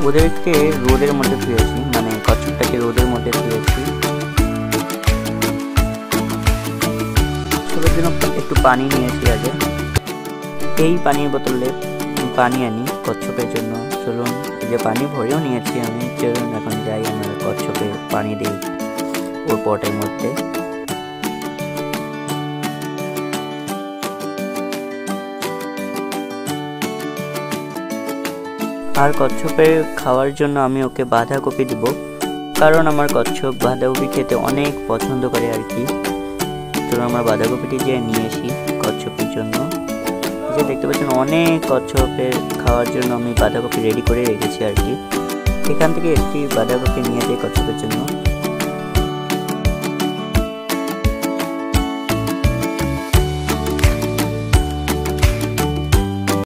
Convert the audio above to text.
ওদেরকে রোদের মধ্যে ধুয়েছি, মানে কচ্ছপটাকে রোদের মধ্যে ধুয়েছি। কচ্ছপের জন্য একটু পানি নিয়েছি আগে। এই পানির বোতলে পানি আনি কচ্ছপের জন্য। চলুন, এই যে পানি ভরেও নিয়েছি আমি। চলুন এখন যাই, আমরা কচ্ছপে পানি দিই ওর পটের মধ্যে। আর কচ্ছপের খাওয়ার জন্য আমি ওকে বাঁধাকপি দিব, কারণ আমার কচ্ছপ বাঁধাকপি খেতে অনেক পছন্দ করে আর কি। তো আমরা বাঁধাকপিটি যে নিয়ে আসি কচ্ছপের জন্য। যে দেখতে পাচ্ছেন অনেক কচ্ছপের খাওয়ার জন্য আমি বাঁধাকপি রেডি করে রেখেছি আর কি। এখান থেকে একটি বাঁধাকপি নিয়ে যাই কচ্ছপের জন্য।